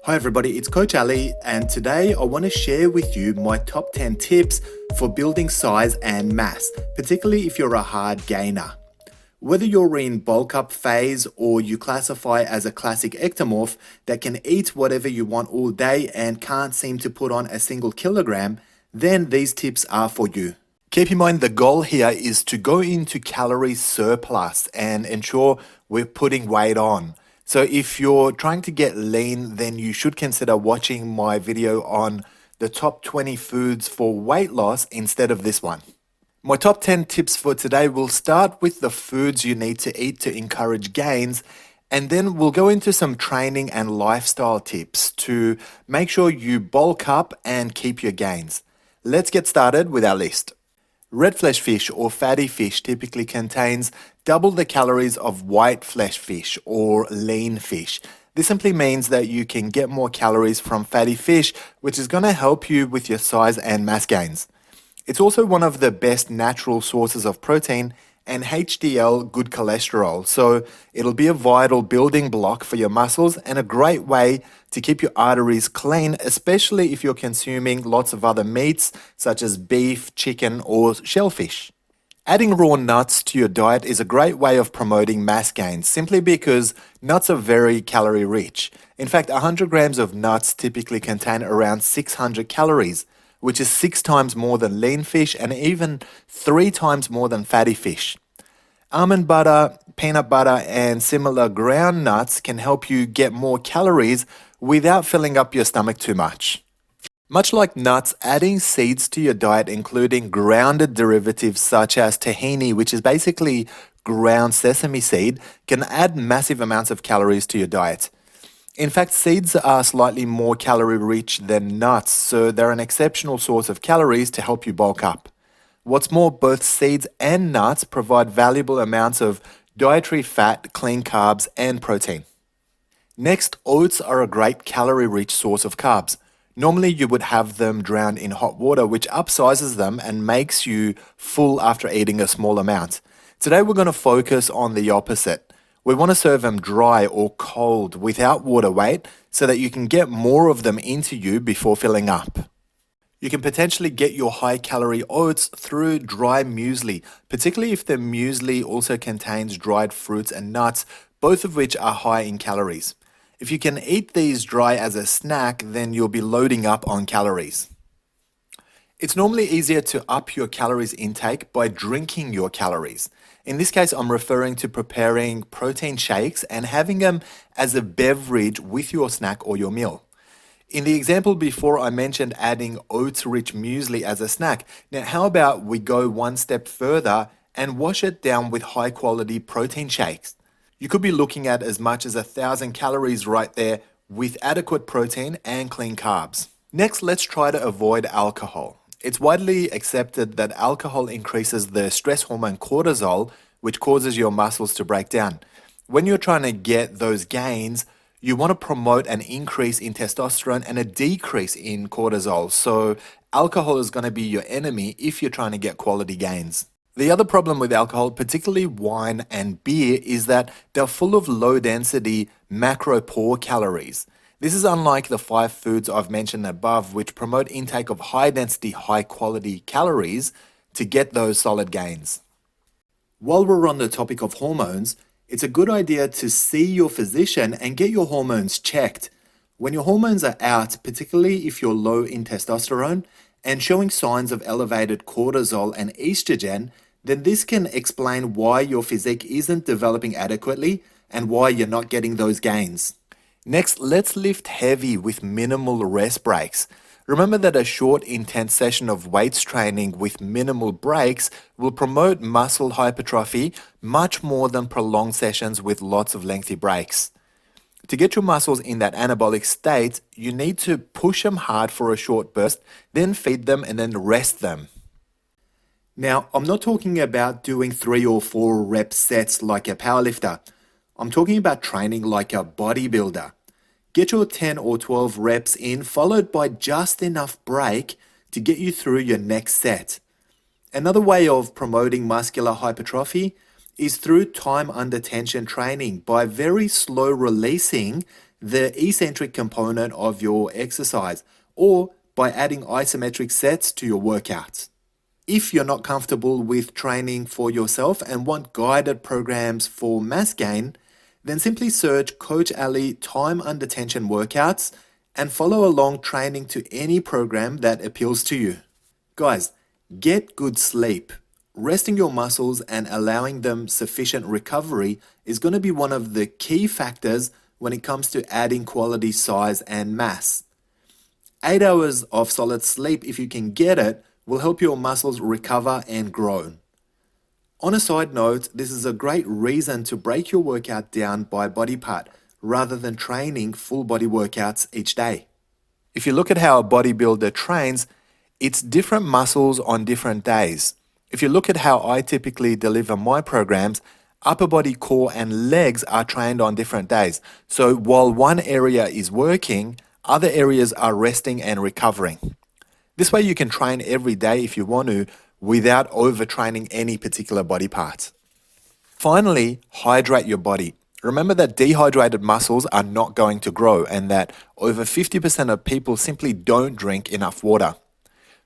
Hi everybody, it's Coach Ali, and today I want to share with you my top 10 tips for building size and mass, particularly if you're a hard gainer. Whether you're in bulk up phase or you classify as a classic ectomorph that can eat whatever you want all day and can't seem to put on a single kilogram, then these tips are for you. Keep in mind the goal here is to go into calorie surplus and ensure we're putting weight on. So if you're trying to get lean, then you should consider watching my video on the top 20 foods for weight loss instead of this one. My top 10 tips for today will start with the foods you need to eat to encourage gains, and then we'll go into some training and lifestyle tips to make sure you bulk up and keep your gains. Let's get started with our list. Red flesh fish or fatty fish typically contains double the calories of white flesh fish or lean fish. This simply means that you can get more calories from fatty fish, which is going to help you with your size and mass gains. It's also one of the best natural sources of protein and HDL, good cholesterol, so it'll be a vital building block for your muscles and a great way to keep your arteries clean, especially if you're consuming lots of other meats such as beef, chicken, or shellfish. Adding raw nuts to your diet is a great way of promoting mass gains simply because nuts are very calorie rich. In fact, 100 grams of nuts typically contain around 600 calories, which is 6 times more than lean fish and even 3 times more than fatty fish. Almond butter, peanut butter, and similar ground nuts can help you get more calories without filling up your stomach too much. Much like nuts, adding seeds to your diet, including grounded derivatives such as tahini, which is basically ground sesame seed, can add massive amounts of calories to your diet. In fact, seeds are slightly more calorie rich than nuts, so they're an exceptional source of calories to help you bulk up. What's more, both seeds and nuts provide valuable amounts of dietary fat, clean carbs, and protein. Next, oats are a great calorie-rich source of carbs. Normally, you would have them drowned in hot water, which upsizes them and makes you full after eating a small amount. Today, we're going to focus on the opposite. We want to serve them dry or cold without water weight so that you can get more of them into you before filling up. You can potentially get your high-calorie oats through dry muesli, particularly if the muesli also contains dried fruits and nuts, both of which are high in calories. If you can eat these dry as a snack, then you'll be loading up on calories. It's normally easier to up your calories intake by drinking your calories. In this case, I'm referring to preparing protein shakes and having them as a beverage with your snack or your meal. In the example before, I mentioned adding oats-rich muesli as a snack. Now, how about we go one step further and wash it down with high-quality protein shakes? You could be looking at as much as 1,000 calories right there with adequate protein and clean carbs. Next, let's try to avoid alcohol. It's widely accepted that alcohol increases the stress hormone cortisol, which causes your muscles to break down. When you're trying to get those gains, you want to promote an increase in testosterone and a decrease in cortisol. So alcohol is going to be your enemy if you're trying to get quality gains. The other problem with alcohol, particularly wine and beer, is that they're full of low-density macro-poor calories. This is unlike the 5 foods I've mentioned above, which promote intake of high-density, high-quality calories to get those solid gains. While we're on the topic of hormones, it's a good idea to see your physician and get your hormones checked. When your hormones are out, particularly if you're low in testosterone and showing signs of elevated cortisol and estrogen, then this can explain why your physique isn't developing adequately and why you're not getting those gains. Next, let's lift heavy with minimal rest breaks. Remember that a short, intense session of weights training with minimal breaks will promote muscle hypertrophy much more than prolonged sessions with lots of lengthy breaks. To get your muscles in that anabolic state, you need to push them hard for a short burst, then feed them and then rest them. Now, I'm not talking about doing 3 or 4 rep sets like a powerlifter. I'm talking about training like a bodybuilder. Get your 10 or 12 reps in, followed by just enough break to get you through your next set. Another way of promoting muscular hypertrophy is through time under tension training by very slow releasing the eccentric component of your exercise, or by adding isometric sets to your workouts. If you're not comfortable with training for yourself and want guided programs for mass gain, then simply search Coach Ali Time Under Tension workouts and follow along training to any program that appeals to you. Guys, get good sleep. Resting your muscles and allowing them sufficient recovery is going to be one of the key factors when it comes to adding quality size and mass. 8 hours of solid sleep, if you can get it, will help your muscles recover and grow. On a side note, this is a great reason to break your workout down by body part rather than training full body workouts each day. If you look at how a bodybuilder trains, it's different muscles on different days. If you look at how I typically deliver my programs, upper body, core, and legs are trained on different days. So while one area is working, other areas are resting and recovering. This way you can train every day if you want to without overtraining any particular body parts. Finally, hydrate your body. Remember that dehydrated muscles are not going to grow and that over 50% of people simply don't drink enough water.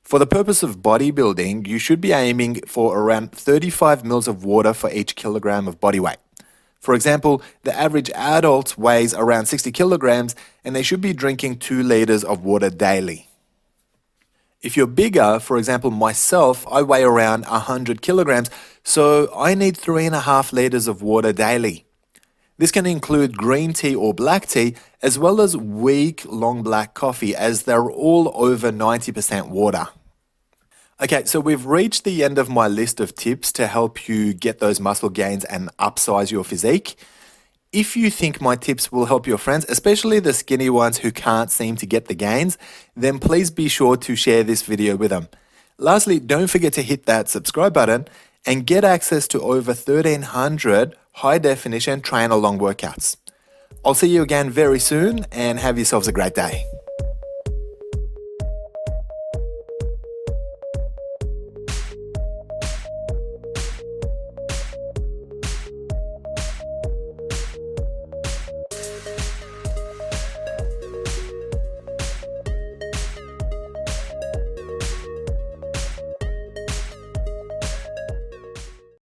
For the purpose of bodybuilding, you should be aiming for around 35 mils of water for each kilogram of body weight. For example, the average adult weighs around 60 kilograms and they should be drinking 2 liters of water daily. If you're bigger, for example myself, I weigh around 100 kilograms, so I need 3.5 liters of water daily. This can include green tea or black tea, as well as weak long black coffee, as they're all over 90% water. Okay, so we've reached the end of my list of tips to help you get those muscle gains and upsize your physique. If you think my tips will help your friends, especially the skinny ones who can't seem to get the gains, then please be sure to share this video with them. Lastly, don't forget to hit that subscribe button and get access to over 1,300 high-definition train-along workouts. I'll see you again very soon and have yourselves a great day.